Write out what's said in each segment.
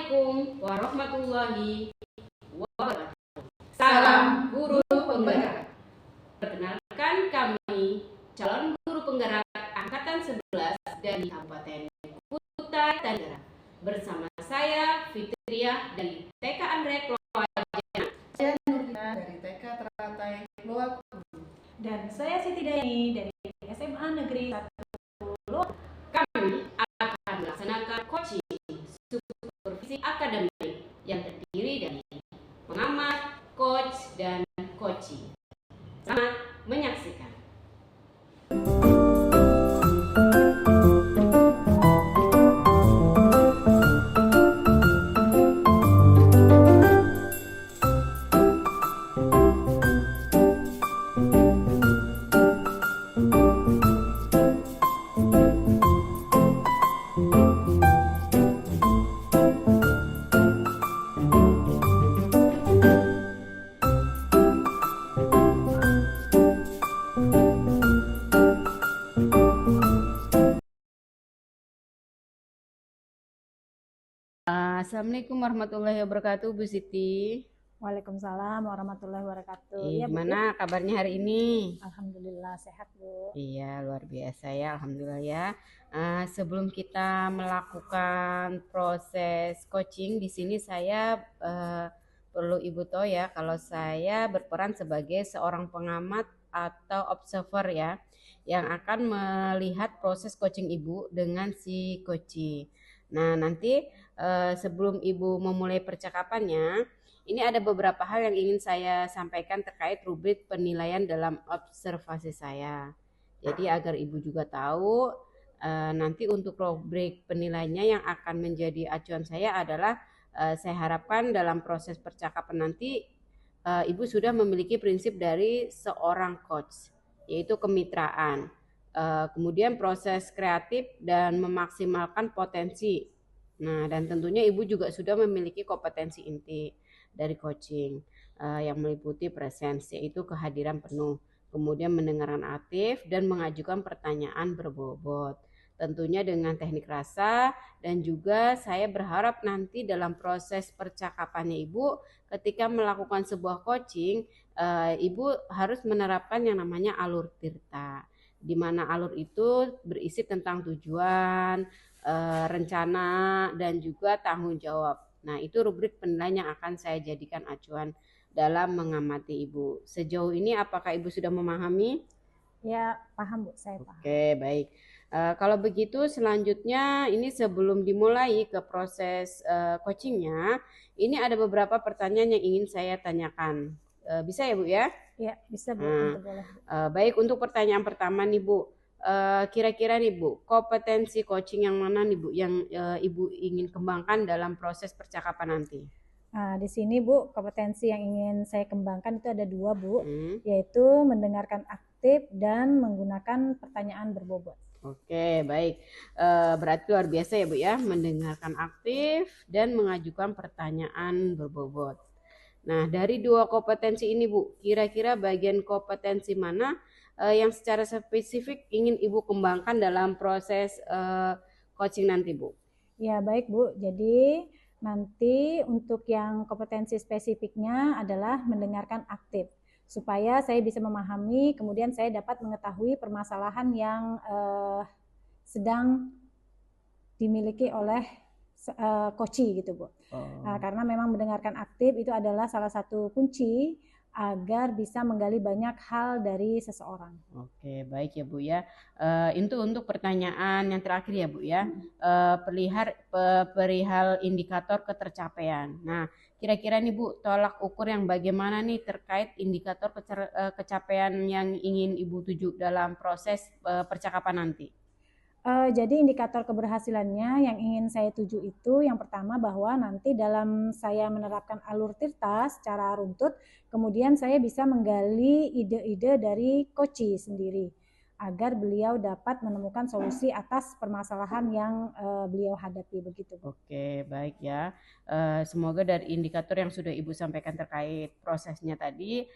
Assalamualaikum warahmatullahi wabarakatuh. Salam Salam guru penggerak. Perkenalkan, kami calon guru penggerak angkatan 11 dari Kabupaten Kutai Tangerang. Bersama saya Fitriah dari TK Andrek Loajana. Saya Nurina dari TK Teratai Loa Kudu. Dan saya Siti Dayani dari SMA Negeri 1 Loa. Kami akan melaksanakan coaching supervisi akademik yang terdiri dari pengamat, coach, dan coaching. Selamat menyaksikan. Assalamualaikum warahmatullahi wabarakatuh, Bu Siti. Waalaikumsalam warahmatullahi wabarakatuh. Ya, gimana kabarnya hari ini? Alhamdulillah sehat, Bu. Iya, luar biasa ya, alhamdulillah ya. Sebelum kita melakukan proses coaching di sini, saya perlu Ibu tahu ya, kalau saya berperan sebagai seorang pengamat atau observer ya, yang akan melihat proses coaching Ibu dengan si coaching. Nah, nanti sebelum Ibu memulai percakapannya, ini ada beberapa hal yang ingin saya sampaikan terkait rubrik penilaian dalam observasi saya. Jadi agar Ibu juga tahu, nanti untuk rubrik penilaiannya yang akan menjadi acuan saya adalah saya harapkan dalam proses percakapan nanti Ibu sudah memiliki prinsip dari seorang coach, yaitu kemitraan. Kemudian proses kreatif dan memaksimalkan potensi. Nah, dan tentunya Ibu juga sudah memiliki kompetensi inti dari coaching yang meliputi presensi, yaitu kehadiran penuh, kemudian mendengarkan aktif dan mengajukan pertanyaan berbobot. Tentunya dengan teknik rasa, dan juga saya berharap nanti dalam proses percakapannya Ibu ketika melakukan sebuah coaching, Ibu harus menerapkan yang namanya alur tirta, di mana alur itu berisi tentang tujuan, rencana, dan juga tanggung jawab. Nah, itu rubrik penilaian yang akan saya jadikan acuan dalam mengamati Ibu. Sejauh ini apakah Ibu sudah memahami? Ya, paham, Bu. Saya paham. Oke, baik. Kalau begitu selanjutnya ini sebelum dimulai ke proses coachingnya, ini ada beberapa pertanyaan yang ingin saya tanyakan. Bisa ya, Bu ya? Ya, bisa, Bu. Tentu boleh. Baik, untuk pertanyaan pertama nih, Bu. Kira-kira nih Bu, kompetensi coaching yang mana nih Bu yang Ibu ingin kembangkan dalam proses percakapan nanti? Nah, di sini, Bu, kompetensi yang ingin saya kembangkan itu ada 2, Bu, yaitu mendengarkan aktif dan menggunakan pertanyaan berbobot. Oke, baik. Berarti luar biasa ya Bu ya, mendengarkan aktif dan mengajukan pertanyaan berbobot. Nah, dari 2 kompetensi ini Bu, kira-kira bagian kompetensi mana yang secara spesifik ingin Ibu kembangkan dalam proses coaching nanti Bu? Ya, baik, Bu. Jadi nanti untuk yang kompetensi spesifiknya adalah mendengarkan aktif, supaya saya bisa memahami, kemudian saya dapat mengetahui permasalahan yang sedang dimiliki oleh coachee gitu, Bu. Nah, karena memang mendengarkan aktif itu adalah salah satu kunci agar bisa menggali banyak hal dari seseorang. Oke, baik ya Bu ya. Itu untuk pertanyaan yang terakhir ya Bu ya. Perihal indikator ketercapaian. Nah, kira-kira nih Bu, tolak ukur yang bagaimana nih terkait indikator kecapaian yang ingin Ibu tuju dalam proses percakapan nanti? Jadi indikator keberhasilannya yang ingin saya tuju itu yang pertama bahwa nanti dalam saya menerapkan alur tirta secara runtut, kemudian saya bisa menggali ide-ide dari coachee sendiri agar beliau dapat menemukan solusi atas permasalahan yang beliau hadapi, begitu. Oke, baik ya. Semoga dari indikator yang sudah Ibu sampaikan terkait prosesnya tadi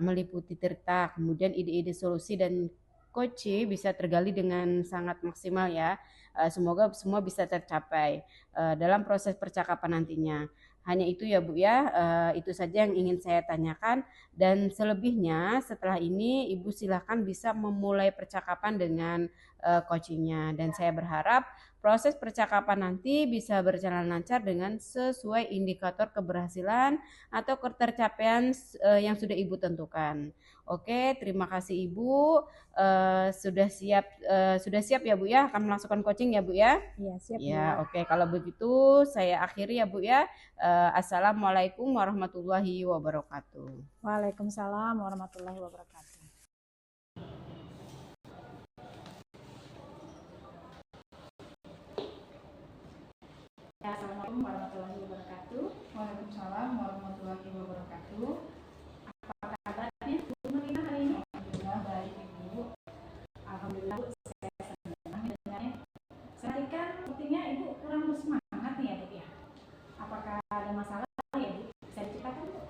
meliputi tirta, kemudian ide-ide solusi dan coachee bisa tergali dengan sangat maksimal ya. Semoga semua bisa tercapai dalam proses percakapan nantinya. Hanya itu ya Bu ya, itu saja yang ingin saya tanyakan. Dan selebihnya setelah ini Ibu silahkan bisa memulai percakapan dengan coachingnya. Dan saya berharap proses percakapan nanti bisa berjalan lancar dengan sesuai indikator keberhasilan atau ketercapaian yang sudah Ibu tentukan. Oke, terima kasih Ibu. Sudah siap ya Bu ya akan melakukan coaching ya Bu ya? Iya, siap Bu. Ya, oke. Kalau begitu saya akhiri ya Bu ya. Assalamualaikum warahmatullahi wabarakatuh. Waalaikumsalam warahmatullahi wabarakatuh. Ya, assalamualaikum warahmatullahi wabarakatuh. Waalaikumsalam warahmatullahi wabarakatuh. Apa kabarnya Bu Nurina hari ini? Alhamdulillah baik Ibu. Alhamdulillah Bu, saya senang mendengarnya. Saya kan sepertinya Ibu kurang bersemangat nih ya Bu ya. Apakah ada masalah ya Bu? Bisa diceritakan Bu?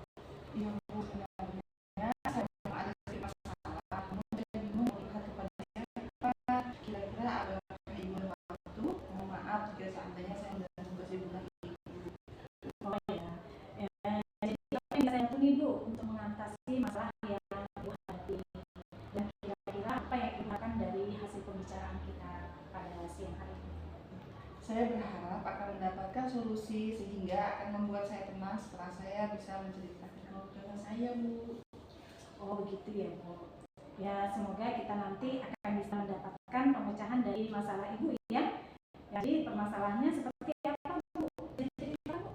Iya Bu, sebenarnya saya memang ada sedikit masalah. Namun saya bingung melihat kepada siapa. Kira-kira apakah Ibu ada waktu? Mohon maaf jika seandainya saya mengganggu kesibukan Ibu. Oh ya. Jadi apa yang bisa saya bantu nih Bu untuk mengatasi masalah yang Ibu hadapi? Dan kira-kira apa yang Ibu harapkan dari hasil pembicaraan kita pada siang hari ini? Saya berharap akan mendapatkan solusi sehingga akan membuat saya tenang setelah saya bisa menceritakan keluarga saya Bu. Oh begitu ya Bu. Ya semoga kita nanti akan bisa mendapatkan pemecahan dari masalah Ibu ya. Jadi permasalahannya seperti apa Bu? Ceritakan Bu.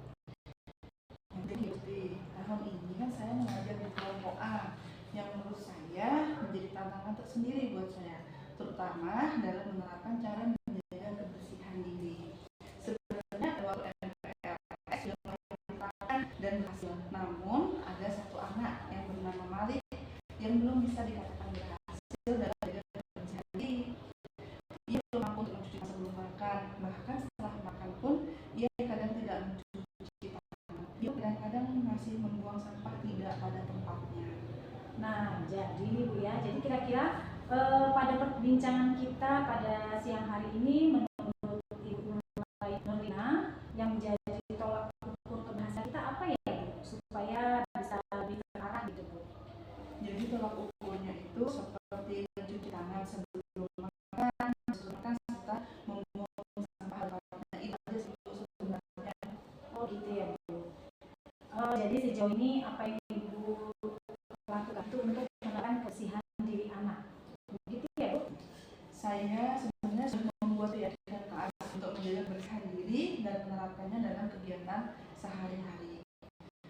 Jadi di tahun ini kan saya mengajar di kelompok A yang menurut saya menjadi tantangan tersendiri buat saya, terutama dalam menerapkan cara menjaga kebersihan diri. Sebenarnya ada waktu MPLS yang menyempurnakan dan berhasil, namun ada satu anak yang bernama Malik yang belum bisa dikatakan berhasil dalam menjaga kebersihan diri. Ia belum mampu untuk mencuci tangan sebelum makan, bahkan setelah makan pun ia kadang tidak mencuci tangan. Ia kadang-kadang masih membuang sampah tidak pada tempatnya. Nah jadi Bu ya, jadi kira-kira pada perbincangan kita pada siang hari ini menurut Ibu Nurina yang menjadi tolak ukur keberhasilan kita apa ya Bu? Supaya bisa lebih terarah gitu Bu. Jadi tolak ukurnya itu seperti mencuci tangan sebelum makan, serta membuang sampah pada tempatnya. Itu aja sih Bu sebenarnya. Oh gitu ya Bu. Jadi sejauh ini apa yang Ibu lakukan itu untuk menerapkan kebersihan diri anak. Begitu ya Bu? Saya sebenarnya sudah membuat keyakinan keras untuk menjaga kebersihan diri dan menerapkannya dalam kegiatan sehari-hari,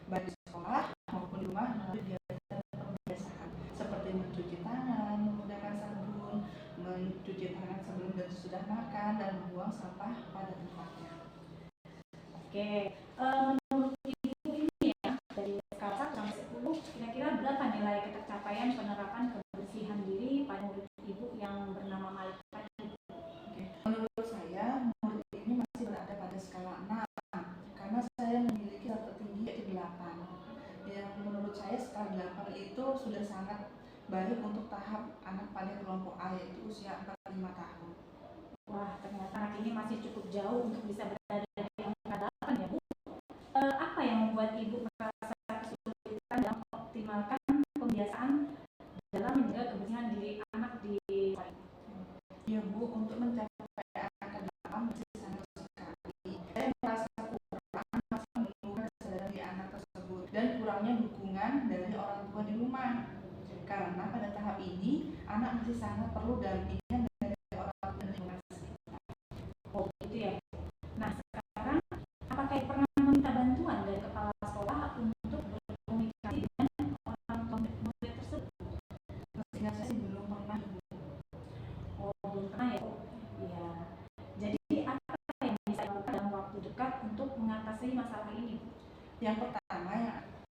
baik di sekolah maupun di rumah melalui kegiatan kebiasaan seperti mencuci tangan menggunakan sabun, mencuci tangan sebelum dan sesudah makan, dan membuang sampah pada tempatnya. Oke, menurut Ibu ini ya dari skala 1 sampai 10 kira-kira berapa nilai ketercapaian penerapan kebersihan diri pada murid Ibu yang bernama Malik tadi? Oke, menurut saya murid ini masih berada pada skala 6 karena saya memiliki rata tinggi yaitu 8. Yang menurut saya skala 8 itu sudah sangat baik untuk tahap anak pada kelompok A yaitu usia 4-5 tahun. Wah, ternyata anak ini masih cukup jauh untuk bisa berada di angka 8 ya Bu. Apa yang membuat Ibu merasa kesulitan dalam mengoptimalkan pembiasaan dalam menjaga kebersihan diri anak di sekolah ini? Ya Bu, untuk mencapai angka 8 masih sangat sekali. Saya merasa kurang masih menumbuhkan kesadaran di anak tersebut dan kurangnya dukungan dari orang tua di rumah. Karena pada tahap ini anak masih sangat perlu dampingan dari orang tua dan lingkungan sekitar. Oh gitu ya. Nah sekarang apakah Ibu pernah meminta bantuan dari kepala sekolah untuk berkomunikasi dengan orang tua murid tersebut? Seingat saya sih belum pernah Bu. Oh belum pernah ya Bu. Iya. Jadi apa yang bisa dilakukan dalam waktu dekat untuk mengatasi masalah ini Bu? Yang pertama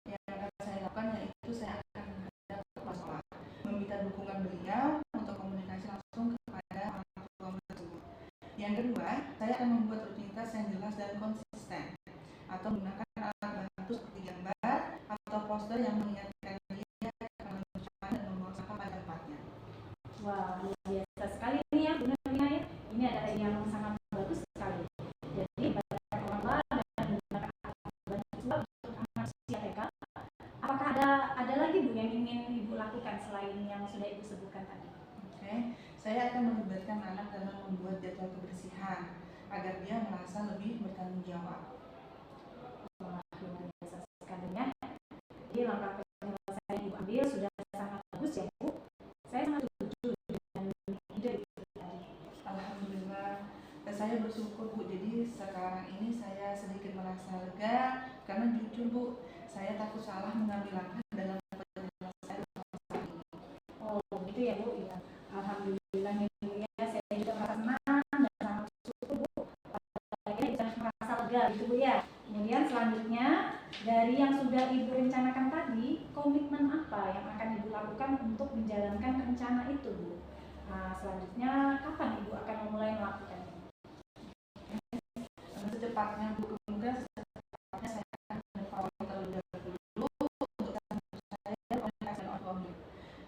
yang akan saya lakukan yaitu saya akan menghadap ke kepala sekolah, meminta dukungan beliau untuk komunikasi langsung kepada orang tua tersebut. Yang kedua, saya akan membuat rutinitas yang jelas dan konsisten atau menggunakan alat bantu seperti gambar atau poster yang mengingatkan dia akan mencuci tangan dan membuang sampah pada tempatnya. Wah luar biasa sekali ini ya Bu Nurina ya. Ini adalah yang sangat lakukan selain yang sudah Ibu sebutkan tadi? Oke, saya akan melibatkan anak dalam membuat jadwal kebersihan agar dia merasa lebih bertanggung jawab. Luar biasa sekali ya. Jadi langkah penyelesaian Ibu ambil sudah sangat bagus ya Bu. Saya sangat setuju dengan ide Ibu tadi. Alhamdulillah, saya bersyukur Bu. Jadi sekarang ini saya sedikit merasa lega karena jujur Bu, saya takut salah mengambil langkah dalam penyelesaian masalah ini. Oh gitu ya Bu. Ya. Alhamdulillah Bu ya. Saya juga merasa senang dan sangat bersyukur Bu. Akhirnya bisa merasa lega gitu Bu ya. Kemudian selanjutnya dari yang sudah Ibu rencanakan tadi, komitmen apa yang akan Ibu lakukan untuk menjalankan rencana itu Bu? Nah, selanjutnya kapan Ibu akan memulai melakukannya? Secepatnya Bu, semoga secepatnya saya akan mengevaluasi terlebih dahulu untuk saya komunikasi dengan orang tua.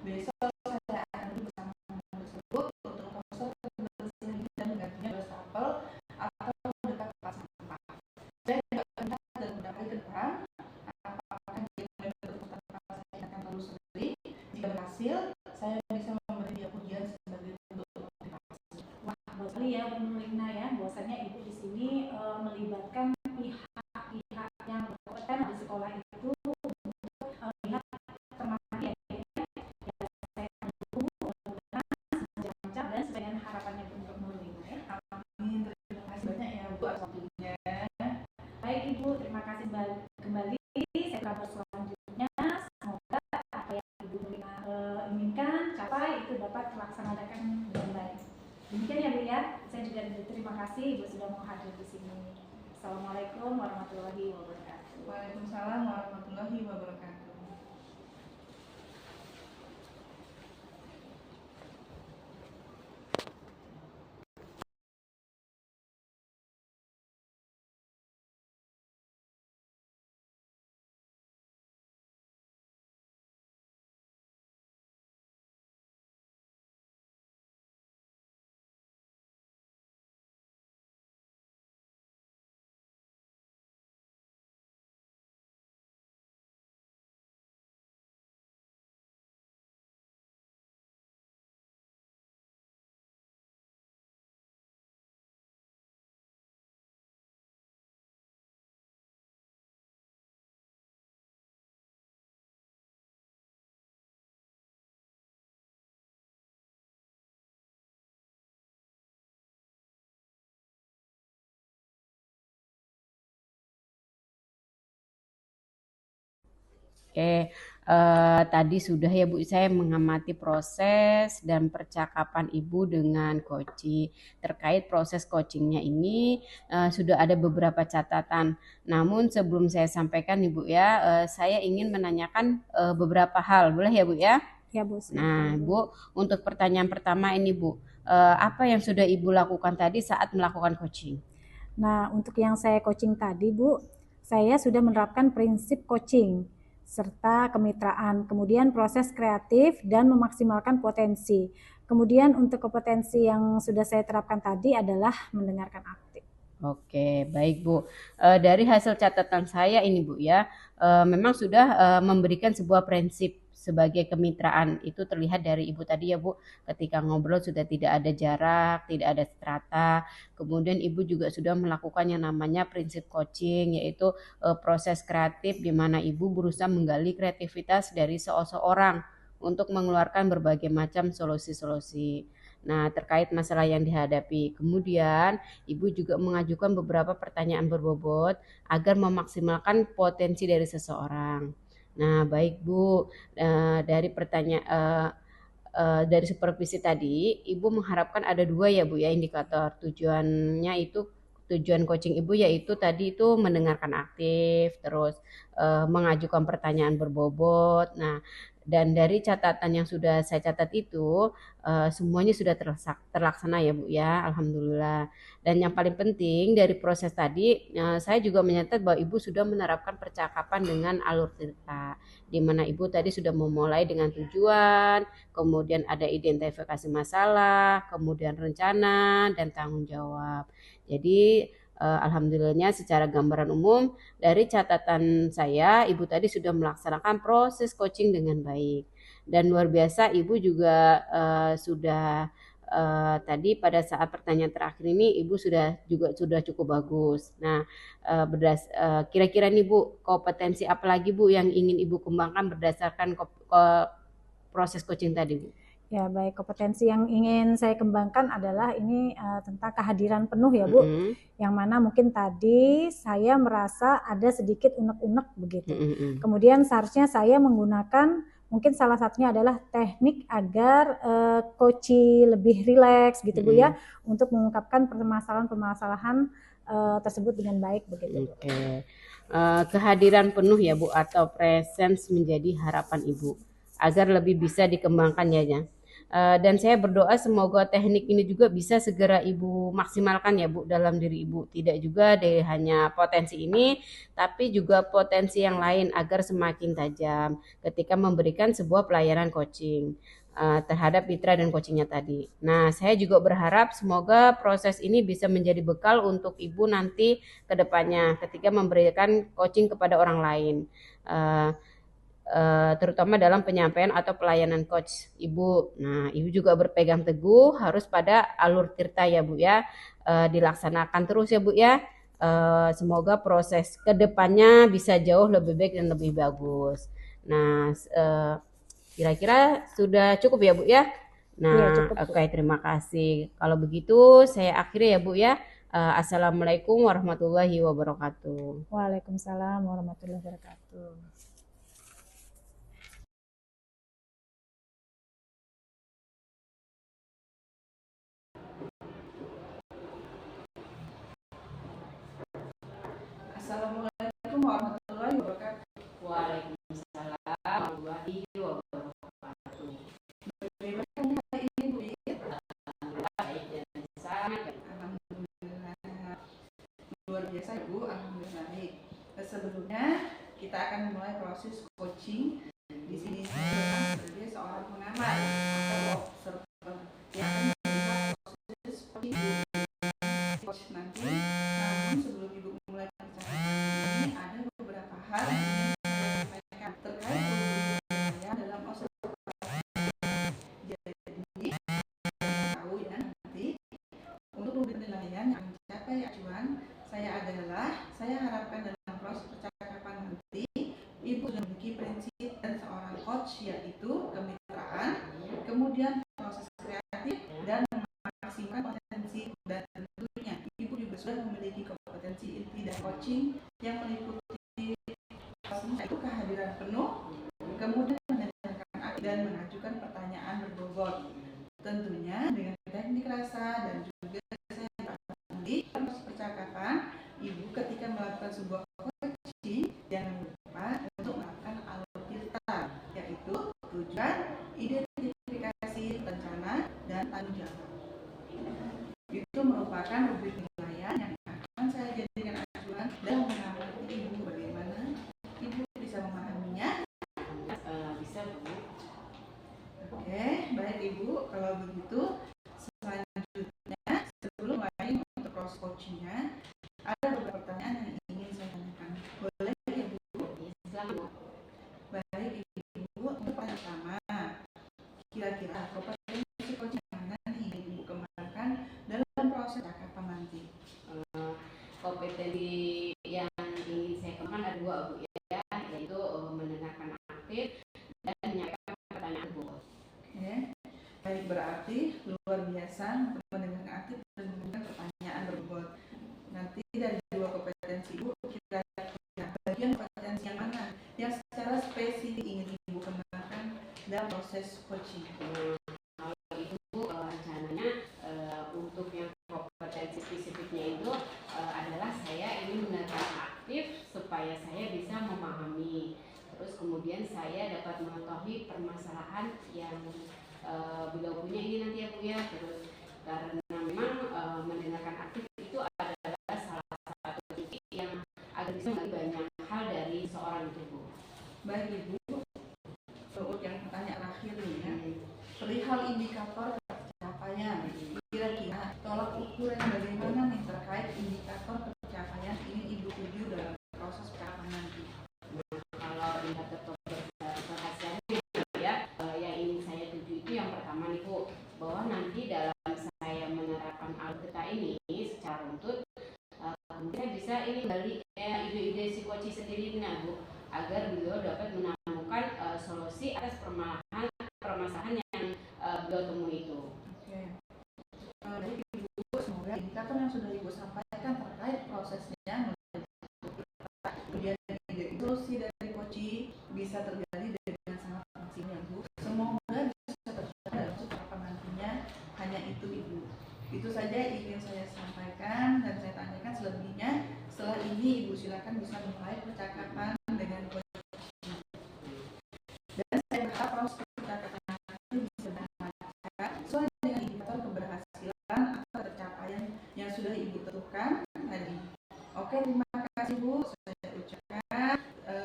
Besok saya akan duduk bersama anak tersebut untuk proses kebersihan ini dan menggantinya wastafel atau dekat tempat sampah. Saya juga akan lihat dan beberapa kali ke depan apakah dia berusaha saya akan terus sendiri. Jika berhasil, saya bisa memberi dia pujian sebagai bentuk motivasi. Wah, bagus sekali ya Bu Nurlina ya. Bahwasanya Ibu di sini melibatkan pihak-pihak yang berkompeten di sekolah itu untuk melihat termasuk ya, saya dulu macam-macam dan sesuai dengan harapannya untuk Nurlina ya. Amin. Terima kasih banyak ya Bu atas waktunya. Baik Ibu, terima kasih kembali. Saya kabar selanjutnya semoga apa yang Ibu Nurlina inginkan capai itu dapat terlaksanakan dengan baik. Demikian ya Bu ya. Saya juga terima kasih Ibu sudah mau hadir di sini. Assalamualaikum warahmatullahi wabarakatuh. Waalaikumsalam warahmatullahi wabarakatuh. Oke, tadi sudah ya Bu, saya mengamati proses dan percakapan Ibu dengan coach terkait proses coachingnya ini sudah ada beberapa catatan. Namun sebelum saya sampaikan Ibu ya, saya ingin menanyakan beberapa hal, boleh ya Bu ya? Ya Bu. Nah Bu, untuk pertanyaan pertama ini Bu, apa yang sudah Ibu lakukan tadi saat melakukan coaching? Nah, untuk yang saya coaching tadi Bu, saya sudah menerapkan prinsip coaching serta kemitraan, kemudian proses kreatif dan memaksimalkan potensi. Kemudian untuk kompetensi yang sudah saya terapkan tadi adalah mendengarkan aktif. Oke, baik Bu. Dari hasil catatan saya ini Bu ya, memang sudah memberikan sebuah prinsip sebagai kemitraan. Itu terlihat dari Ibu tadi ya Bu, ketika ngobrol sudah tidak ada jarak, tidak ada strata. Kemudian Ibu juga sudah melakukan yang namanya prinsip coaching, yaitu proses kreatif di mana Ibu berusaha menggali kreativitas dari seseorang untuk mengeluarkan berbagai macam solusi-solusi. Nah, terkait masalah yang dihadapi. Kemudian, Ibu juga mengajukan beberapa pertanyaan berbobot agar memaksimalkan potensi dari seseorang. Nah, baik Bu, dari dari supervisi tadi, Ibu mengharapkan ada 2 ya Bu ya indikator. Tujuan coaching Ibu yaitu tadi itu mendengarkan aktif, terus mengajukan pertanyaan berbobot. Nah, dan dari catatan yang sudah saya catat itu semuanya sudah terlaksana ya Bu ya, alhamdulillah. Dan yang paling penting dari proses tadi, saya juga menyatat bahwa Ibu sudah menerapkan percakapan dengan alur cerita, di mana Ibu tadi sudah memulai dengan tujuan, kemudian ada identifikasi masalah, kemudian rencana dan tanggung jawab. Jadi alhamdulillahnya secara gambaran umum dari catatan saya, Ibu tadi sudah melaksanakan proses coaching dengan baik. Dan luar biasa Ibu juga sudah tadi pada saat pertanyaan terakhir ini Ibu sudah cukup bagus. Nah, kira-kira nih Bu, kompetensi apa lagi Bu yang ingin Ibu kembangkan berdasarkan proses coaching tadi Bu? Ya baik, kompetensi yang ingin saya kembangkan adalah ini tentang kehadiran penuh ya Bu, yang mana mungkin tadi saya merasa ada sedikit unek-unek begitu. Kemudian seharusnya saya menggunakan mungkin salah satunya adalah teknik agar coach lebih rileks gitu Bu ya, untuk mengungkapkan permasalahan-permasalahan tersebut dengan baik begitu. Oke. Kehadiran penuh ya Bu atau presence menjadi harapan Ibu agar lebih bisa dikembangkan ya. Dan saya berdoa semoga teknik ini juga bisa segera Ibu maksimalkan ya Bu dalam diri Ibu. Tidak juga hanya potensi ini, tapi juga potensi yang lain agar semakin tajam ketika memberikan sebuah pelayanan coaching terhadap mitra dan coachingnya tadi. Nah, saya juga berharap semoga proses ini bisa menjadi bekal untuk Ibu nanti ke depannya ketika memberikan coaching kepada orang lain. Terutama dalam penyampaian atau pelayanan coach Ibu. Nah, Ibu juga berpegang teguh harus pada alur tirta ya Bu ya. Dilaksanakan terus ya Bu ya. Semoga proses kedepannya bisa jauh lebih baik dan lebih bagus. Nah, kira-kira sudah cukup ya Bu ya. Nah, oke, terima kasih. Kalau begitu saya akhiri ya Bu ya. Assalamualaikum warahmatullahi wabarakatuh. Waalaikumsalam warahmatullahi wabarakatuh. Assalamualaikum warahmatullahi wabarakatuh. Waalaikumsalam warahmatullahi wabarakatuh. Bagaimana hari ini Bu It? Baik dan sangat Alhamdulillah luar biasa Bu, alhamdulillah baik. Sebelumnya kita akan mulai proses coaching. Di sini saya sebagai seorang pengamat atau observer yang akan melihat proses coaching coach nanti. Namun sebelum Ibu mulai percakapan ini ada beberapa hal yang ingin saya sampaikan terkait saya dalam observasi. Jadi tahu ya nanti untuk memberi penilaian yang mencapai acuan saya adalah saya harapkan dalam proses percakapan nanti Ibu sudah memiliki prinsip dan seorang coach yaitu kemitraan, kemudian proses kreatif dan memaksimalkan potensi dan tentunya Ibu juga sudah memiliki kompetensi inti dan coaching yang meliputi yaitu kehadiran penuh, kemudian mendengarkan dan mengajukan pertanyaan berbobot. Tentunya dengan teknik rasa dan juga saya nanti proses percakapan Ibu ketika melakukan sebuah coaching jangan lupa untuk melakukan alur tirta yaitu tujuan, identifikasi, rencana, dan tanggung jawab. Itu merupakan rubrik penilaian yang akan saya jadikan acuan dalam mengamati Ibu bagaimana Ibu bisa memahaminya. bisa Bu. Oke, baik Ibu. Kalau begitu selanjutnya sebelum mulai untuk proses coachingnya ada beberapa pertanyaan yang ingin saya tanyakan. Boleh Ibu? Selamat. Baik Ibu, untuk pertama kira-kira kompetensi coaching mana nih Ibu kembangkan dalam proses percakapan nanti? Kompetensi yang ingin saya kembangkan ada dua Bu ya, yaitu mendengarkan aktif dan menyampaikan pertanyaan Bu. Oke, baik berarti luar biasa mendengarkan aktif dan memberikan pertanyaan berbobot. Nanti dari dua kompetensi Ibu kira-kira bagian kompetensi yang mana yang secara spesifik ingin Ibu kembangkan dalam proses coaching? Kalau itu rencananya untuk yang kompetensi spesifiknya itu adalah saya ingin mendengarkan aktif supaya saya bisa memahami, terus kemudian saya dapat mengetahui permasalahan yang beliau punya ini nanti ya Bu ya. Terus karena memang mendengarkan aktif itu adalah salah satu titik yang agar bisa mengerti banyak hal dari seorang itu Bu. Baik Ibu, untuk yang pertanyaan terakhir nih ya, perihal indikator pencapaian, kira-kira tolak ukur yang bagaimana nih terkait indikator pencapaian ini Ibu tuju dalam proses percakapan nanti? Kalau indikator keberhasilan ya ide si Koci sendiri Bu, agar beliau dapat menemukan solusi atas permasalahan yang beliau temui itu. Oke. Jadi Ibu, semoga indikator yang sudah Ibu sampaikan terkait prosesnya kemudian solusi dari Koci bisa terjadi dengan sangat maksimal Bu. Semoga bisa tercapai dalam kapan nantinya. Hanya itu Ibu. Itu saja ingin saya sampaikan dan saya tanyakan. Selebihnya setelah ini Ibu silakan bisa mulai percakapan dengan Koci. Dan saya berharap proses percakapan itu bisa bermanfaat sesuai dengan indikator keberhasilan atau tercapaian yang sudah Ibu tentukan tadi. Oke, terima kasih Bu. Saya ucapkan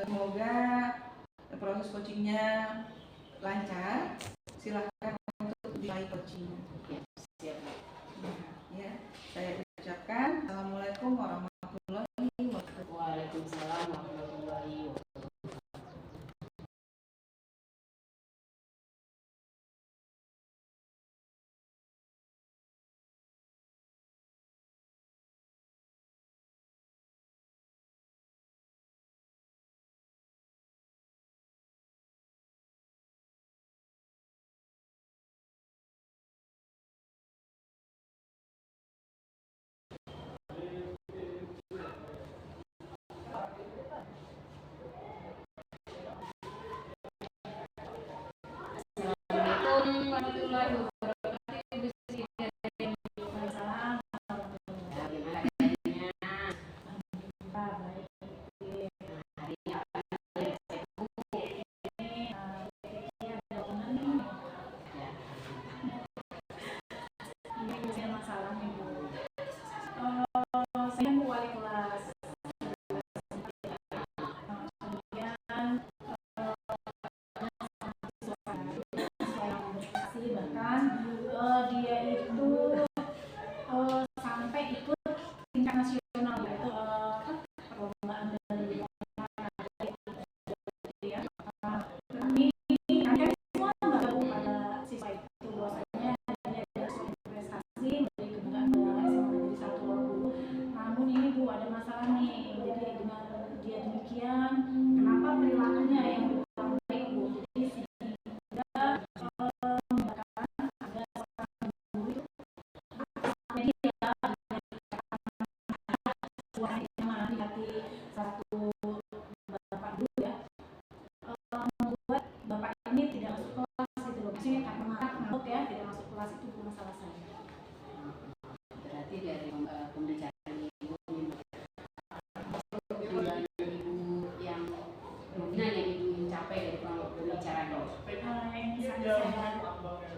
semoga proses coachingnya lancar. Silakan untuk dimulai coachingnya. Ya, saya ucapkan Assalamualaikum warahmatullahi wabarakatuh. Waalaikumsalam warahmatullahi wabarakatuh. Assalamualaikum warahmatullahi wabarakatuh. Saya mau wali kelas. Bahkan dia itu sampai ikut tingkat nasional yaitu perlombaan dari ya. Kami semua bergabung pada siswa itu bahwasanya dia ada suatu prestasi dari kebanggaan SMA Negeri 1 namun ini Bu ada masalah nih. Jadi dengan dia demikian, kenapa perilakunya yang kurang baik Bu? Jadi sehingga satu bapak dulu ya membuat bapak ini tidak masuk kelas gitu loh. Maksudnya karena marah ngambek ya tidak masuk kelas, itu bukan masalah saya. Berarti dari pembicaraan Ibu yang dominan yang Ibu ingin capai dari pembicaraan Yang saya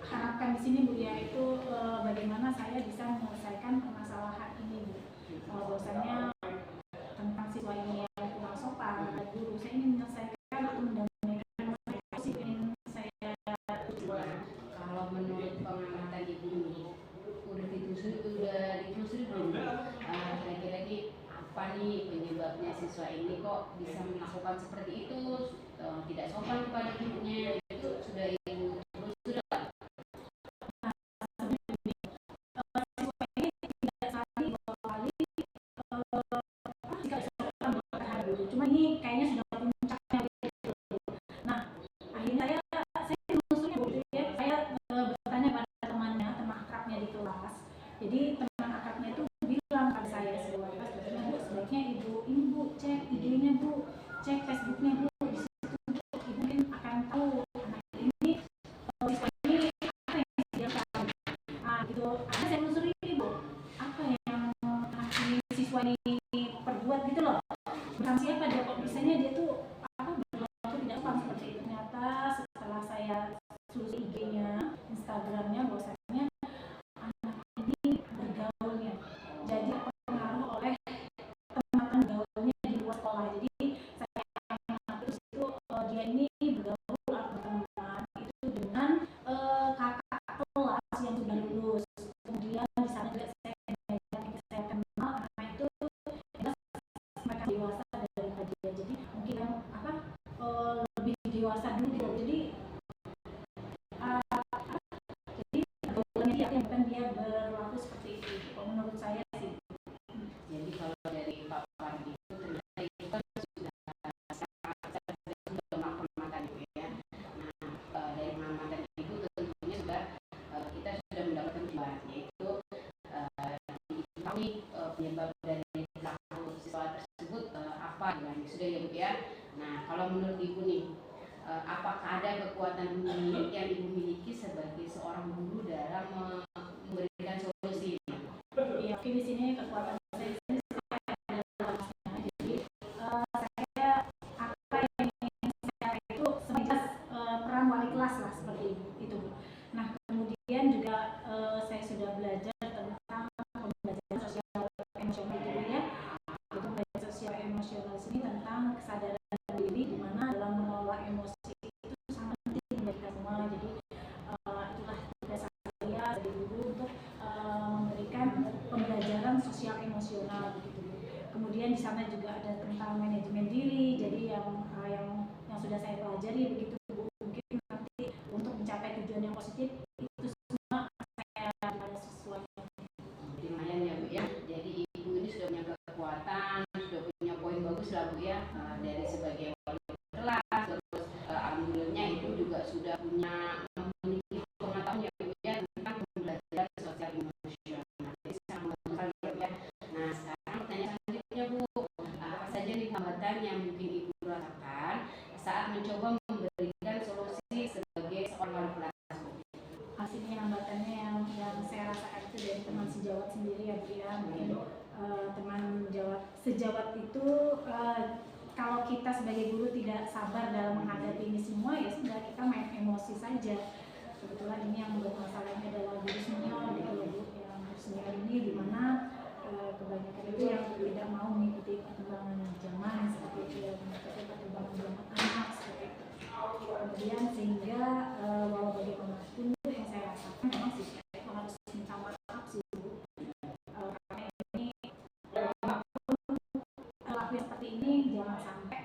harapkan di sini Bu ya itu bagaimana saya bisa menyelesaikan permasalahan ini Bu. Bahwasanya tentang siswa ini yang kurang sopan pada guru, saya ingin menyelesaikan atau mendamaikan mereka. Ingin saya kalau menurut pengamatan Ibu ini udah ditelusuri belum? Kira-kira nih apa nih penyebabnya siswa ini kok bisa melakukan seperti itu, tidak sopan kepada gurunya, itu sudah Ibu telusuri? Cuma ini kayaknya sudah puncaknya gitu. Nah, akhirnya saya telusuri Bu ya. Saya bertanya pada teman akrabnya di kelas. Jadi teman akrabnya itu bilang pada saya sebagai kelas, Bu, sebaiknya Ibu ini Bu cek IG-nya Bu, cek Facebooknya Bu. Di situ Ibu mungkin akan tahu anak ini siswa ini apa yang dia lakukan. Gitu. Akhirnya saya telusuri Bu, apa yang siswa ini perbuat gitu loh. Bukan siapa dia kok bisanya dia tuh berlaku tidak sopan seperti itu. Ternyata setelah saya telusuri IG-nya, Instagramnya, bahwasanya anak ini bergaulnya jadi terpengaruh oleh teman-teman gaulnya di luar sekolah. Jadi saya terus itu dia ini bergaul atau berteman itu dengan kakak kelas yang sudah lulus. Kemudian di sana juga saya kenal anak itu mereka dewasa daripada dia. Jadi mungkin apa dan sudah ya Bu ya. Nah kalau menurut Ibu nih, apakah ada kekuatan unik yang Ibu miliki sebagai seorang guru dalam memberikan solusi? Ya, oke, di sini kekuatan saya di sini adalah jadi saya apa yang ingin saya itu sebagai peran wali kelas lah seperti itu Bu. Nah kemudian juga saya sudah belajar tentang pembelajaran sosial emosional itu Bu ya. Itu pembelajaran sosial emosional ini tentang kesadaran diri di mana dalam mengelola emosi itu sangat penting bagi kita semua. Jadi itulah tugas saya sebagai guru untuk memberikan pembelajaran sosial emosional begitu Bu. Kemudian di sana juga ada tentang manajemen diri. Jadi yang sudah saya pelajari begitu Bu. Mungkin nanti untuk mencapai tujuan yang positif itu semua saya ada sesuai. Lumayan ya Bu ya. Jadi Ibu ini sudah punya kekuatan, sudah punya poin bagus lah Bu ya, dari sebagai wali kelas. Terus alhamdulillahnya Ibu juga sudah punya memiliki pengetahuan ya Bu ya tentang pembelajaran sosial emosional. Jadi sangat membantu sekali ya Bu ya. Nah sekarang pertanyaan selanjutnya Bu, apa saja nih hambatan yang mungkin Ibu rasakan saat mencoba memberikan solusi sebagai seorang wali kelas? Hasilnya hambatannya yang saya rasakan itu dari teman sejawat sendiri ya Bu ya. Mungkin teman sejawat itu kalau kita sebagai guru tidak sabar dalam menghadapi ini semua ya sudah kita main emosi saja. Kebetulan ini yang membuat masalahnya adalah guru senior gitu ya Bu. Yang guru senior ini di mana kebanyakan itu yang tidak mau mengikuti perkembangan zaman seperti itu ya, mengikuti perkembangan zaman anak seperti itu. Kemudian sehingga walau bagaimanapun yang saya rasakan memang sih saya harus minta maaf sih Bu, karena ini laku yang seperti ini jangan sampai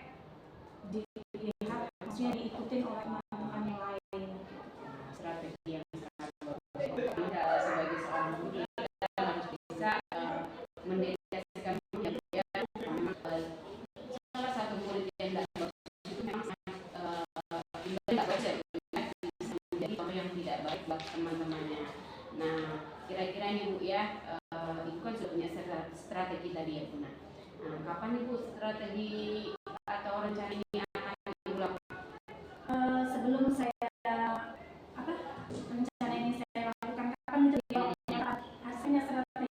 dilihat maksudnya diikutin oleh teman-teman yang lain. Strategi yang sangat bagus. Kita sebagai seorang guru kita harus bisa mendedikasikan ya Bu ya. Salah satu murid yang tidak bagus itu memang sangat tidak bagus ya Bu ya, bisa menjadi orang yang tidak baik buat teman-temannya. Nah kira-kira nih Bu ya, Ibu kan sudah punya strategi tadi ya Bu. Nah kapan nih Bu strategi atau rencana ini akan Ibu lakukan? Sebelum saya rencana ini saya lakukan kapan itu ya hasilnya strategi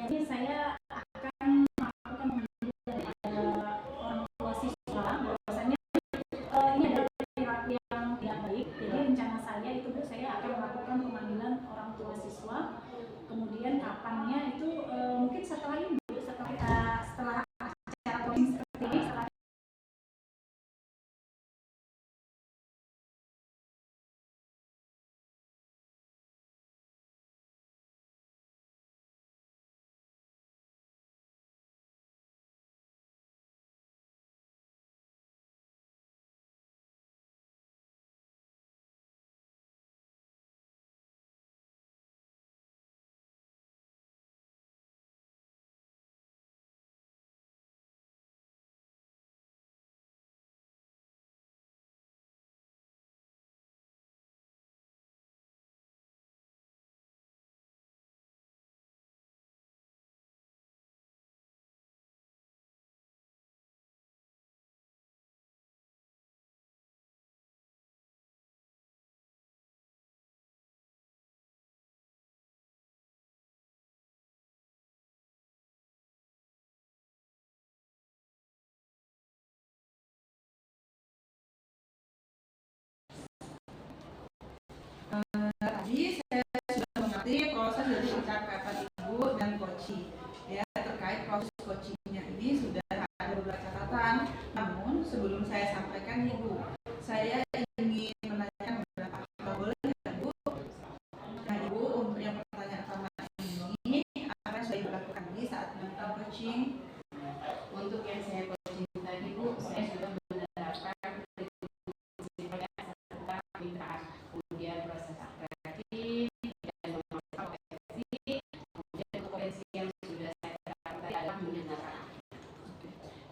ini saya akan melakukan pembelajaran dari orang tua siswa bahwasanya ini adalah perilaku yang tidak baik. Jadi rencana saya itu Bu, saya akan melakukan pemanggilan orang tua siswa. Kemudian kapannya itu mungkin setelah ini Bu, setelah acara coaching seperti ini, setelah tadi saya sudah mengerti proses dari percakapan Ibu dan coaching ya, terkait proses coachingnya ini sudah ada beberapa catatan. Namun sebelum saya sampaikan Ibu, saya ingin menanyakan beberapa hal, boleh ya Bu? Nah Ibu, untuk yang pertanyaan pertama ini apa yang sudah Ibu lakukan ini saat melakukan coaching? Untuk yang saya coaching tadi Bu, saya sudah menerapkan prinsip-prinsipnya serta kemitraan, kemudian proses kreatif dan kompetensi, kemudian kompetensi yang sudah saya terapkan adalah mendengarkan.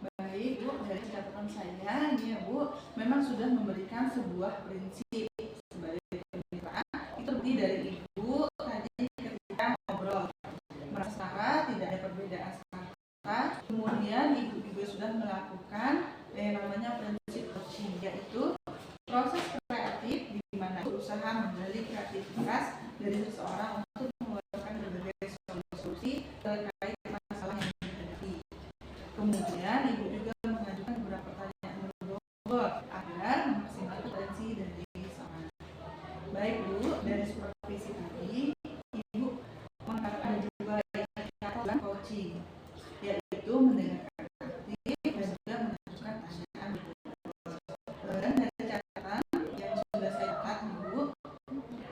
Baik Bu, dari catatan saya ini ya Bu, memang sudah memberikan sebuah prinsip sebagai kemitraan. Itu bukti dari Ibu tadi ketika ngobrol merasa tidak ada perbedaan kata, kemudian Ibu juga sudah melakukan yang namanya prinsip coaching, yaitu proses kreatif di mana berusaha menggali kreativitas dari seseorang untuk mengeluarkan berbagai solusi terkait masalah yang dihadapi. Kemudian ibu juga mengajukan beberapa pertanyaan berbobot agar memaksimalkan potensi dari seseorang. Baik Bu, dari supervisi tadi, Ibu mengatakan juga yang coaching, yaitu mendengarkan aktif dan juga mengajukan pertanyaan berbobot. Dan dari catatan yang sudah saya catat Ibu,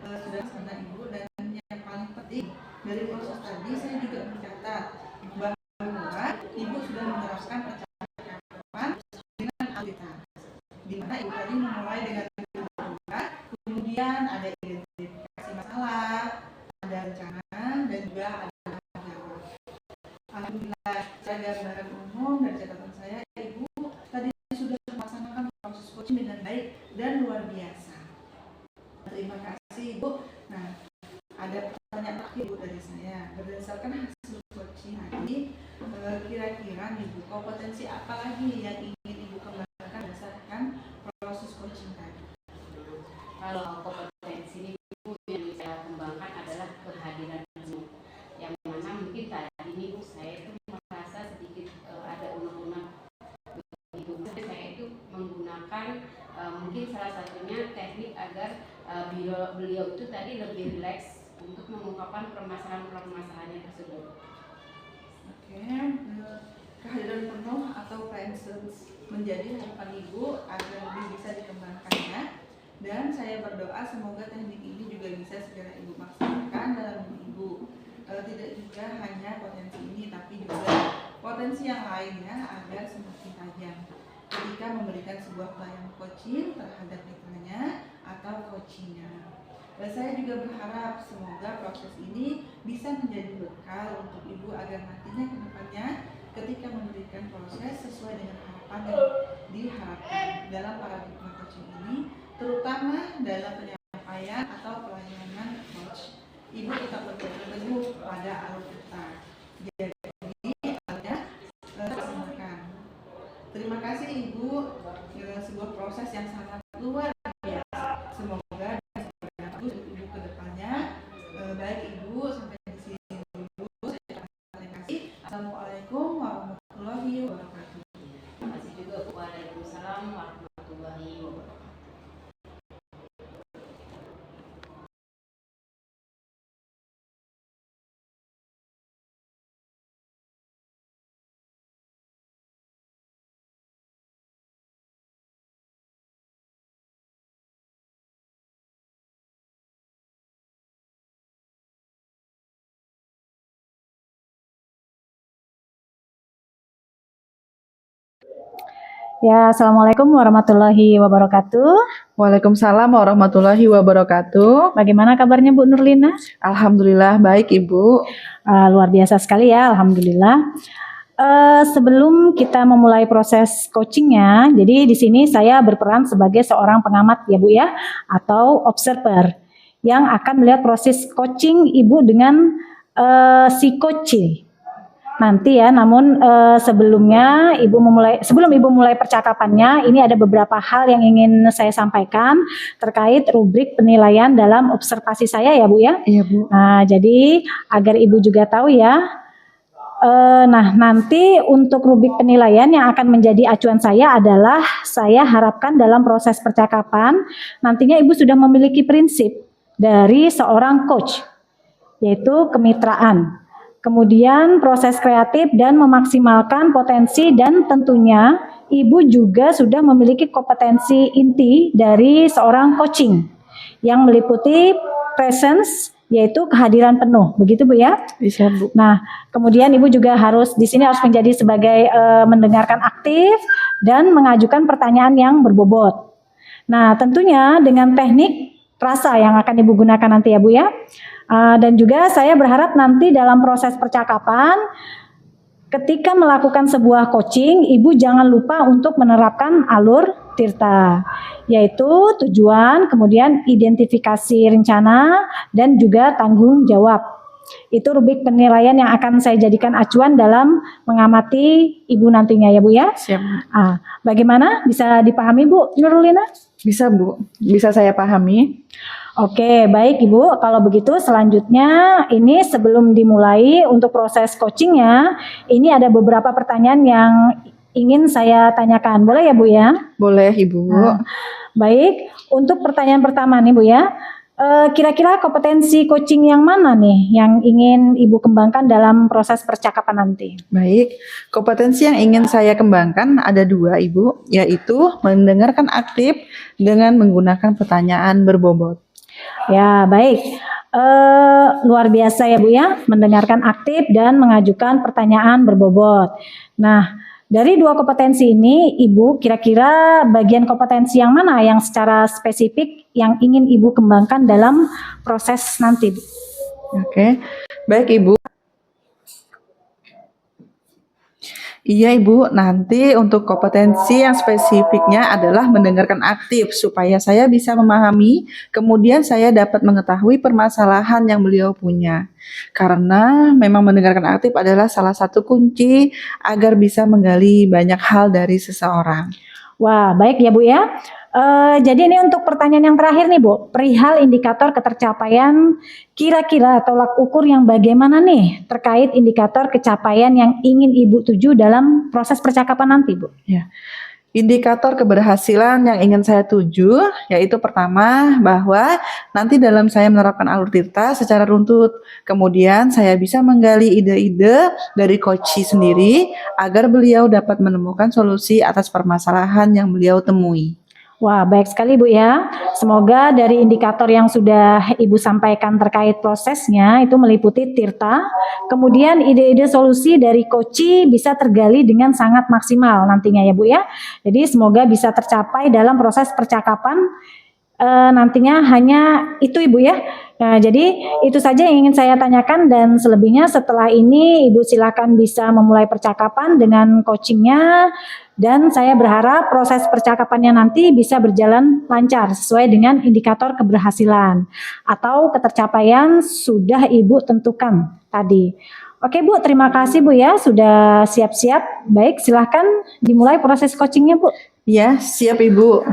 sudah sana Ibu, dan yang paling penting dari proses tadi saya juga mencatat bahwa Ibu sudah menerapkan percakapan dengan aktivitas, di mana Ibu tadi memulai dengan berbuka, kemudian ada identifikasi masalah, ada rencana, dan juga ada jawab. Alhamdulillah, secara gambaran umum dari catatan saya, Ibu tadi sudah melaksanakan proses coaching dengan baik dan luar biasa. Terima kasih Ibu. Nah, ada pertanyaan terakhir Ibu dari saya. Berdasarkan hasil coaching tadi, kira-kira Ibu kompetensi apa lagi yang ingin Ibu kembangkan berdasarkan proses coaching tadi? Kalau kompetensi Ibu yang saya kembangkan adalah kehadiran penuh, yang mana mungkin tadi ini Bu saya itu merasa sedikit ada unek-unek begitu. Saya itu menggunakan mungkin salah satunya teknik agar beliau itu tadi lebih rileks untuk mengungkapkan permasalahan-permasalahannya tersebut. Oke, kehadiran penuh atau presence menjadi harapan Ibu agar lebih bisa dikembangkannya. Dan saya berdoa semoga teknik ini juga bisa segera Ibu maksimalkan dalam Ibu. Tidak juga hanya potensi ini, tapi juga potensi yang lainnya agar semakin tajam ketika memberikan sebuah pelayanan coaching terhadap mitranya atau coachingnya. Dan saya juga berharap semoga proses ini bisa menjadi bekal untuk Ibu agar nantinya ke depannya ketika memberikan proses sesuai dengan harapan yang diharapkan dalam paradigma coaching ini, terutama dalam penyampaian atau pelayanan coach. Ibu tetap berpegang teguh pada alur kita. Jadi alurnya laksanakan. Terima kasih Ibu, sebuah proses yang sangat luar biasa. Semoga bagus Ibu ke depannya. Baik Ibu, sampai di sini dulu. Terima kasih. Assalamualaikum warahmatullahi wabarakatuh. Terima kasih juga Bu. Waalaikumsalam warahmatullahi wabarakatuh. Ya, Assalamualaikum warahmatullahi wabarakatuh. Waalaikumsalam warahmatullahi wabarakatuh. Bagaimana kabarnya Bu Nurlina? Alhamdulillah baik Ibu. Luar biasa sekali ya, Alhamdulillah. Sebelum kita memulai proses coachingnya, jadi di sini saya berperan sebagai seorang pengamat ya Bu ya, atau observer yang akan melihat proses coaching Ibu dengan si coach. Nanti ya, namun sebelumnya sebelum Ibu mulai percakapannya, ini ada beberapa hal yang ingin saya sampaikan terkait rubrik penilaian dalam observasi saya ya Bu ya. Iya Bu. Nah, jadi agar Ibu juga tahu ya. Nah, nanti untuk rubrik penilaian yang akan menjadi acuan saya adalah saya harapkan dalam proses percakapan nantinya Ibu sudah memiliki prinsip dari seorang coach, yaitu kemitraan. Kemudian proses kreatif dan memaksimalkan potensi, dan tentunya Ibu juga sudah memiliki kompetensi inti dari seorang coaching yang meliputi presence, yaitu kehadiran penuh. Begitu Bu ya? Bisa Bu. Nah, kemudian Ibu juga harus di sini harus menjadi sebagai mendengarkan aktif dan mengajukan pertanyaan yang berbobot. Nah, tentunya dengan teknik rasa yang akan Ibu gunakan nanti ya Bu ya. Dan juga saya berharap nanti dalam proses percakapan ketika melakukan sebuah coaching, Ibu jangan lupa untuk menerapkan alur Tirta, yaitu tujuan, kemudian identifikasi rencana, dan juga tanggung jawab. Itu rubrik penilaian yang akan saya jadikan acuan dalam mengamati Ibu nantinya ya Bu ya. Siap. Bagaimana? Bisa dipahami Bu Nurulina? Bisa Bu, bisa saya pahami. Oke, baik Ibu. Kalau begitu selanjutnya ini sebelum dimulai untuk proses coachingnya, ini ada beberapa pertanyaan yang ingin saya tanyakan. Boleh ya Bu ya? Boleh Ibu. Baik, untuk pertanyaan pertama nih Bu ya. Kira-kira kompetensi coaching yang mana nih yang ingin Ibu kembangkan dalam proses percakapan nanti? Baik, kompetensi yang ingin saya kembangkan ada 2 Ibu, yaitu mendengarkan aktif dengan menggunakan pertanyaan berbobot. Ya, baik. Luar biasa ya Bu ya, mendengarkan aktif dan mengajukan pertanyaan berbobot. Nah, dari 2 kompetensi ini, Ibu kira-kira bagian kompetensi yang mana yang secara spesifik yang ingin Ibu kembangkan dalam proses nanti? Oke, baik Ibu. Iya Ibu, nanti untuk kompetensi yang spesifiknya adalah mendengarkan aktif supaya saya bisa memahami, kemudian saya dapat mengetahui permasalahan yang beliau punya. Karena memang mendengarkan aktif adalah salah satu kunci agar bisa menggali banyak hal dari seseorang. Wah, baik ya Bu ya. Jadi ini untuk pertanyaan yang terakhir nih Bu, perihal indikator ketercapaian kira-kira tolak ukur yang bagaimana nih terkait indikator kecapaian yang ingin Ibu tuju dalam proses percakapan nanti Bu? Ya. Indikator keberhasilan yang ingin saya tuju yaitu pertama bahwa nanti dalam saya menerapkan alur tirta secara runtut, kemudian saya bisa menggali ide-ide dari coach sendiri agar beliau dapat menemukan solusi atas permasalahan yang beliau temui. Wah, baik sekali Bu ya. Semoga dari indikator yang sudah Ibu sampaikan terkait prosesnya itu meliputi tirta, kemudian ide-ide solusi dari Koci bisa tergali dengan sangat maksimal nantinya ya Bu ya. Jadi semoga bisa tercapai dalam proses percakapan nantinya hanya itu Ibu ya. Nah, jadi itu saja yang ingin saya tanyakan dan selebihnya setelah ini Ibu silakan bisa memulai percakapan dengan coachingnya dan saya berharap proses percakapannya nanti bisa berjalan lancar sesuai dengan indikator keberhasilan atau ketercapaian sudah Ibu tentukan tadi. Oke Bu, terima kasih Bu ya sudah siap-siap. Baik, silahkan dimulai proses coachingnya Bu. Ya, siap Ibu.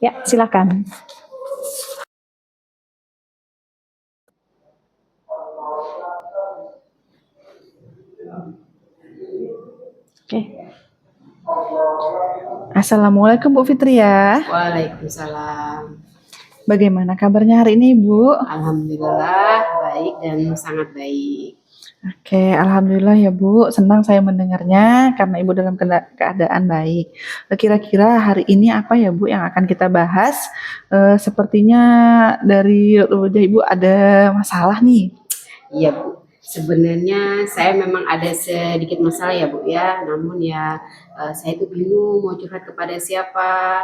Ya, silakan. Oke. Assalamualaikum Bu Fitri ya. Waalaikumsalam. Bagaimana kabarnya hari ini Bu? Alhamdulillah baik dan sangat baik. Oke, alhamdulillah ya Bu. Senang saya mendengarnya karena Ibu dalam keadaan baik. Kira-kira hari ini apa ya Bu yang akan kita bahas? Sepertinya dari wajah Ibu ada masalah nih. Iya Bu, sebenarnya saya memang ada sedikit masalah ya Bu ya. Namun ya saya itu bingung mau curhat kepada siapa.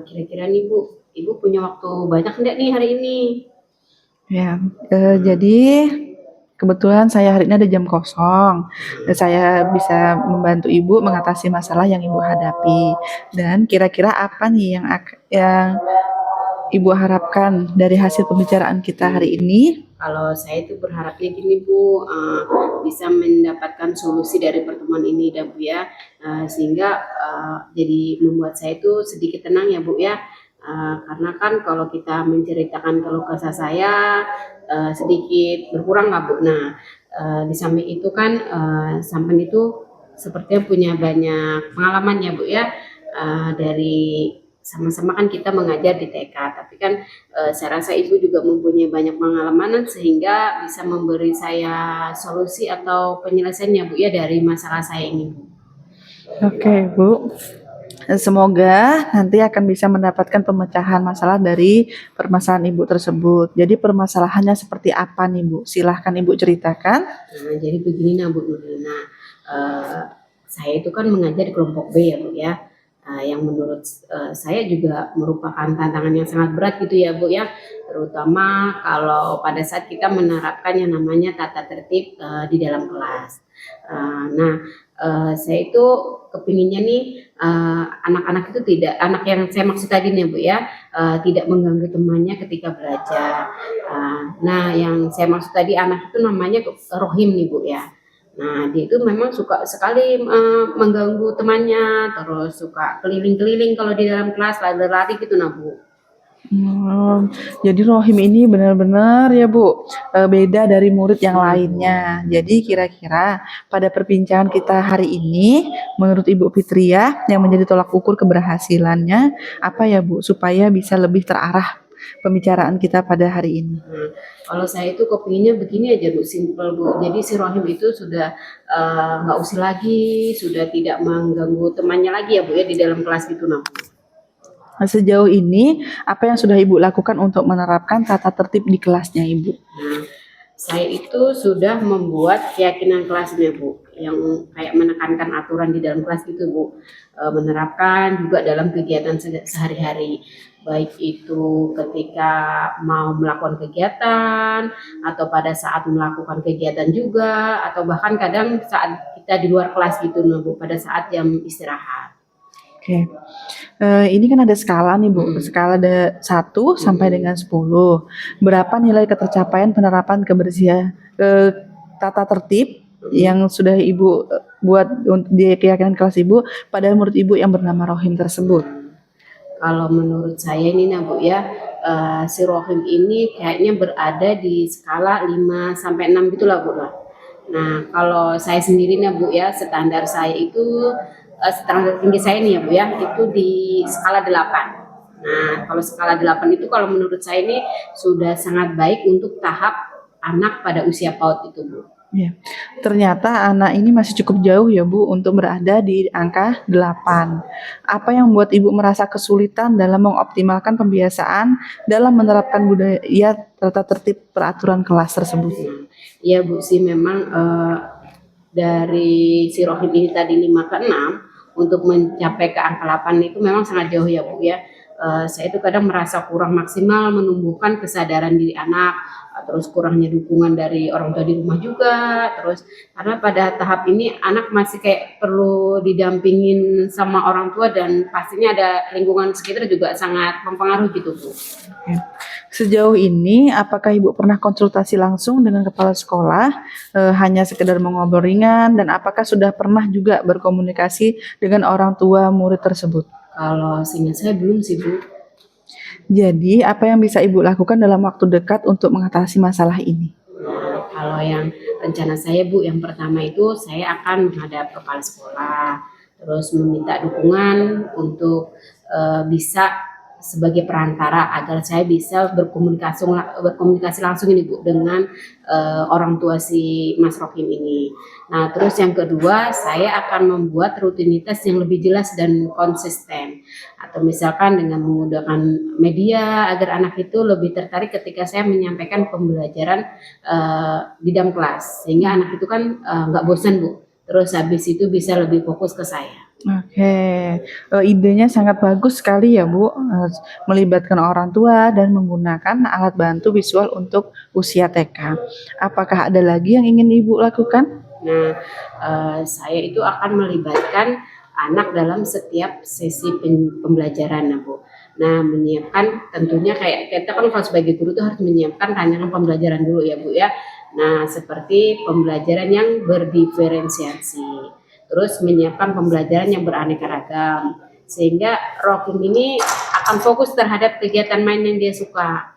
Kira-kira nih Bu, Ibu punya waktu banyak enggak nih hari ini? Ya, jadi kebetulan saya hari ini ada jam kosong dan saya bisa membantu Ibu mengatasi masalah yang Ibu hadapi. Dan kira-kira apa nih yang Ibu harapkan dari hasil pembicaraan kita hari ini? Kalau saya itu berharapnya gini Bu, bisa mendapatkan solusi dari pertemuan ini dan Bu ya, sehingga jadi membuat saya itu sedikit tenang ya Bu ya. Karena kan kalau kita menceritakan keluh kesah saya sedikit berkurang lah Bu. Nah, di samping itu kan Sampen itu sepertinya punya banyak pengalaman ya Bu ya, dari sama-sama kan kita mengajar di TK, tapi kan saya rasa Ibu juga mempunyai banyak pengalaman sehingga bisa memberi saya solusi atau penyelesaiannya Bu ya dari masalah saya ini Bu. Oke Bu, semoga nanti akan bisa mendapatkan pemecahan masalah dari permasalahan Ibu tersebut. Jadi permasalahannya seperti apa nih Bu? Silahkan Ibu ceritakan. Nah, jadi begini Bu Nurina, saya itu kan mengajar di kelompok B ya Bu ya. Yang menurut saya juga merupakan tantangan yang sangat berat gitu ya Bu ya, terutama kalau pada saat kita menerapkan yang namanya tata tertib di dalam kelas. Nah, Saya itu kepinginnya nih anak-anak itu tidak, anak yang saya maksud tadi nih Bu ya, tidak mengganggu temannya ketika belajar. Nah yang saya maksud tadi anak itu namanya Rohim nih Bu ya. Nah dia itu memang suka sekali mengganggu temannya, terus suka keliling-keliling kalau di dalam kelas, lari-lari gitu nah Bu. Jadi Rohim ini benar-benar ya Bu, beda dari murid yang lainnya. Jadi kira-kira pada perbincangan kita hari ini, menurut Ibu Fitria yang menjadi tolak ukur keberhasilannya apa ya Bu, supaya bisa lebih terarah pembicaraan kita pada hari ini? Kalau saya itu kepinginnya begini aja Bu, simple Bu. Jadi si Rohim itu sudah nggak usir lagi, sudah tidak mengganggu temannya lagi ya Bu ya di dalam kelas gitu nah Bu. Nah, sejauh ini apa yang sudah Ibu lakukan untuk menerapkan tata tertib di kelasnya Ibu? Nah, saya itu sudah membuat keyakinan kelasnya Bu, yang kayak menekankan aturan di dalam kelas gitu Bu, menerapkan juga dalam kegiatan sehari-hari, baik itu ketika mau melakukan kegiatan atau pada saat melakukan kegiatan juga, atau bahkan kadang saat kita di luar kelas gitu nah Bu, pada saat jam istirahat. Oke. Ini kan ada skala nih Bu, skala 1 sampai dengan 10. Berapa nilai ketercapaian penerapan kebersihan tata tertib yang sudah Ibu buat di keyakinan kelas Ibu pada murid Ibu yang bernama Rohim tersebut? Kalau menurut saya ini nah Bu ya, si Rohim ini kayaknya berada di skala 5 sampai 6 gitulah Bu lah. Nah, kalau saya sendiri nih Bu ya, standar saya itu standar tinggi saya nih ya Bu ya, itu di skala 8. Nah, kalau skala 8 itu kalau menurut saya ini sudah sangat baik untuk tahap anak pada usia PAUD itu Bu. Ya. Ternyata anak ini masih cukup jauh ya Bu untuk berada di angka 8. Apa yang membuat Ibu merasa kesulitan dalam mengoptimalkan pembiasaan dalam menerapkan budaya tata tertib peraturan kelas tersebut? Iya Bu sih memang dari si Rohim ini tadi 5 ke 6 untuk mencapai ke angka 8 itu memang sangat jauh ya Bu ya. Saya itu kadang merasa kurang maksimal menumbuhkan kesadaran diri anak, terus kurangnya dukungan dari orang tua di rumah juga, terus karena pada tahap ini anak masih kayak perlu didampingin sama orang tua dan pastinya ada lingkungan sekitar juga sangat mempengaruhi gitu Bu. Sejauh ini apakah Ibu pernah konsultasi langsung dengan kepala sekolah, hanya sekedar mengobrol ringan, dan apakah sudah pernah juga berkomunikasi dengan orang tua murid tersebut? Kalau seingat saya belum sih Bu. Jadi apa yang bisa Ibu lakukan dalam waktu dekat untuk mengatasi masalah ini? Nah, kalau yang rencana saya Bu, yang pertama itu saya akan menghadap kepala sekolah, terus meminta dukungan untuk bisa sebagai perantara agar saya bisa berkomunikasi langsung ini Bu dengan orang tua si Mas Rohim ini. Nah, terus yang kedua saya akan membuat rutinitas yang lebih jelas dan konsisten, atau misalkan dengan menggunakan media agar anak itu lebih tertarik ketika saya menyampaikan pembelajaran di dalam kelas, sehingga anak itu kan nggak bosan Bu, terus habis itu bisa lebih fokus ke saya. Oke, idenya sangat bagus sekali ya Bu, melibatkan orang tua dan menggunakan alat bantu visual untuk usia TK. Apakah ada lagi yang ingin Ibu lakukan? Nah, saya itu akan melibatkan anak dalam setiap sesi pembelajaran nah Bu. Nah, menyiapkan tentunya kayak kita kan kalau sebagai guru tuh harus menyiapkan rancangan pembelajaran dulu ya Bu ya. Nah, seperti pembelajaran yang berdiferensiasi. Terus menyiapkan pembelajaran yang beraneka ragam, sehingga Rohim ini akan fokus terhadap kegiatan main yang dia suka.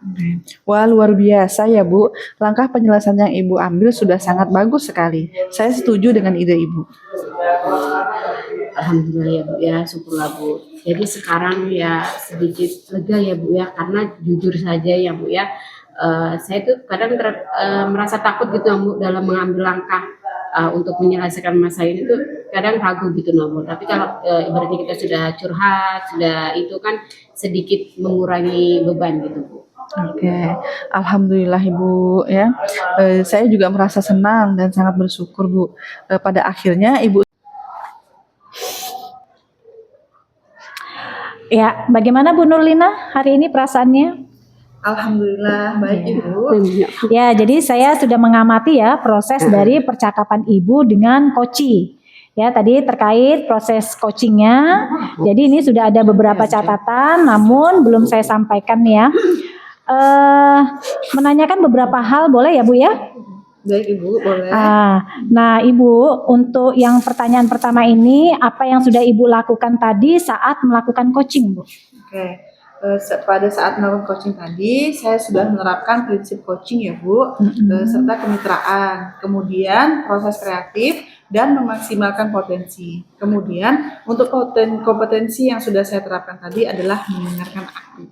Wah, luar biasa ya Bu, langkah penyelesaian yang Ibu ambil sudah sangat bagus sekali. Saya setuju dengan ide Ibu. Alhamdulillah ya Bu ya, syukurlah Bu. Jadi sekarang ya sedikit lega ya Bu ya, karena jujur saja ya Bu ya, saya tuh kadang merasa takut gitu Bu dalam mengambil langkah untuk menyelesaikan masalah ini tuh kadang ragu gitu Bu. Tapi kalau ibaratnya kita sudah curhat, sudah itu kan sedikit mengurangi beban gitu Bu. Oke, alhamdulillah Ibu ya. Saya juga merasa senang dan sangat bersyukur Bu. Pada akhirnya Ibu. Ya, bagaimana Bu Nurlina hari ini perasaannya? Alhamdulillah baik Ibu. Ya, jadi saya sudah mengamati ya proses dari percakapan Ibu dengan Koci. Ya, tadi terkait proses coachingnya. Jadi ini sudah ada beberapa catatan, namun belum saya sampaikan ya. Menanyakan beberapa hal boleh ya Bu ya? Baik Ibu, boleh. Nah Ibu, untuk yang pertanyaan pertama ini, apa yang sudah Ibu lakukan tadi saat melakukan coaching Bu? Oke. Pada saat melakukan coaching tadi, saya sudah menerapkan prinsip coaching ya Bu, serta kemitraan, kemudian proses kreatif, dan memaksimalkan potensi. Kemudian untuk kompetensi yang sudah saya terapkan tadi adalah mendengarkan aktif.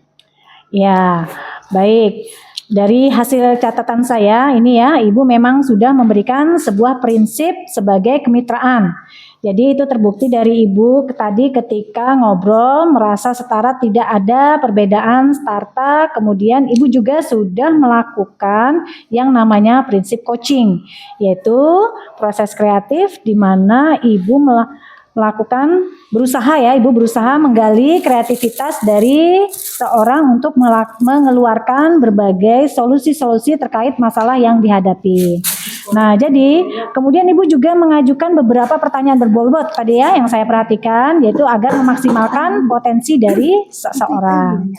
Ya, baik. Dari hasil catatan saya ini ya, Ibu memang sudah memberikan sebuah prinsip sebagai kemitraan. Jadi itu terbukti dari Ibu tadi ketika ngobrol merasa setara, tidak ada perbedaan starta, kemudian Ibu juga sudah melakukan yang namanya prinsip coaching, yaitu proses kreatif di mana Ibu melakukan Ibu berusaha menggali kreativitas dari seorang untuk mengeluarkan berbagai solusi-solusi terkait masalah yang dihadapi. Nah, jadi kemudian Ibu juga mengajukan beberapa pertanyaan berbobot tadi ya yang saya perhatikan, yaitu agar memaksimalkan potensi dari seseorang.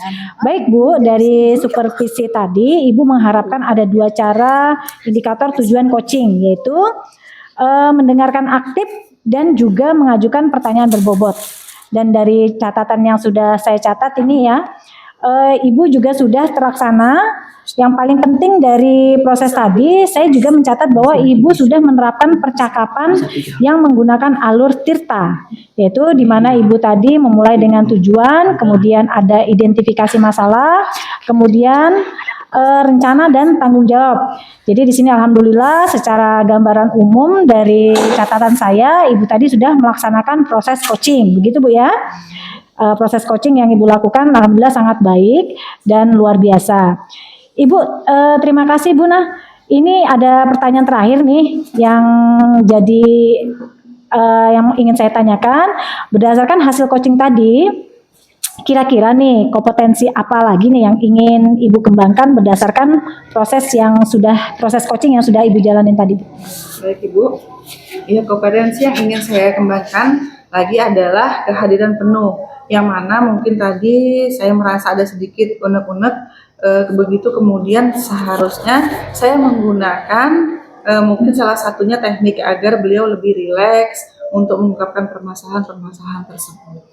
Baik Bu, dari supervisi tadi Ibu mengharapkan ada 2 cara indikator tujuan coaching, yaitu mendengarkan aktif dan juga mengajukan pertanyaan berbobot. Dan dari catatan yang sudah saya catat ini ya, Ibu juga sudah terlaksana. Yang paling penting dari proses tadi, saya juga mencatat bahwa Ibu sudah menerapkan percakapan yang menggunakan alur tirta, yaitu di mana Ibu tadi memulai dengan tujuan, kemudian ada identifikasi masalah, kemudian rencana dan tanggung jawab. Jadi di sini alhamdulillah secara gambaran umum dari catatan saya, Ibu tadi sudah melaksanakan proses coaching, begitu Bu ya. Proses coaching yang Ibu lakukan alhamdulillah sangat baik dan luar biasa. Ibu terima kasih Bu. Nah, ini ada pertanyaan terakhir nih yang jadi yang ingin saya tanyakan. Berdasarkan hasil coaching tadi, kira-kira nih kompetensi apa lagi nih yang ingin Ibu kembangkan berdasarkan proses coaching yang sudah Ibu jalanin tadi? Baik Ibu, ya kompetensi yang ingin saya kembangkan lagi adalah kehadiran penuh, yang mana mungkin tadi saya merasa ada sedikit unek-unek, begitu kemudian seharusnya saya menggunakan mungkin salah satunya teknik agar beliau lebih rileks untuk mengungkapkan permasalahan-permasalahan tersebut.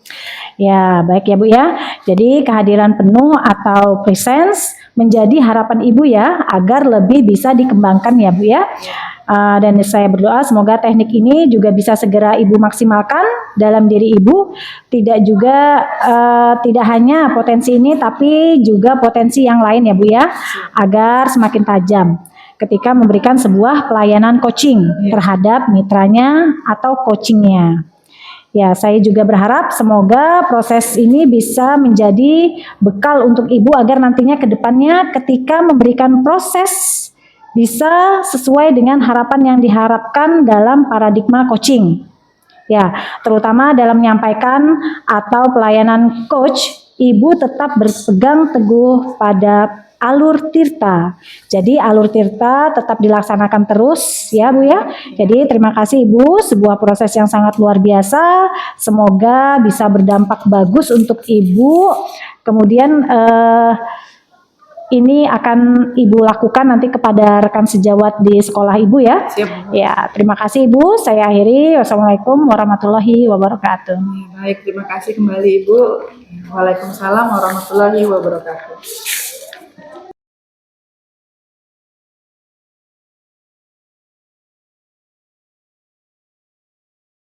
Ya, baik ya Bu ya. Jadi kehadiran penuh atau presence menjadi harapan Ibu ya, agar lebih bisa dikembangkan ya Bu ya. Dan saya berdoa semoga teknik ini juga bisa segera Ibu maksimalkan dalam diri Ibu. Tidak hanya potensi ini, tapi juga potensi yang lain ya Bu ya, agar semakin tajam ketika memberikan sebuah pelayanan coaching terhadap mitranya atau coachingnya. Ya, saya juga berharap semoga proses ini bisa menjadi bekal untuk Ibu agar nantinya ke depannya ketika memberikan proses bisa sesuai dengan harapan yang diharapkan dalam paradigma coaching. Ya, terutama dalam menyampaikan atau pelayanan coach, Ibu tetap berpegang teguh pada alur tirta. Jadi alur tirta tetap dilaksanakan terus ya Bu ya. Jadi terima kasih Ibu, sebuah proses yang sangat luar biasa. Semoga bisa berdampak bagus untuk Ibu. Kemudian ini akan Ibu lakukan nanti kepada rekan sejawat di sekolah Ibu ya. Siap. Ya, terima kasih Ibu. Saya akhiri. Wassalamualaikum warahmatullahi wabarakatuh. Baik, terima kasih kembali Ibu. Waalaikumsalam warahmatullahi wabarakatuh.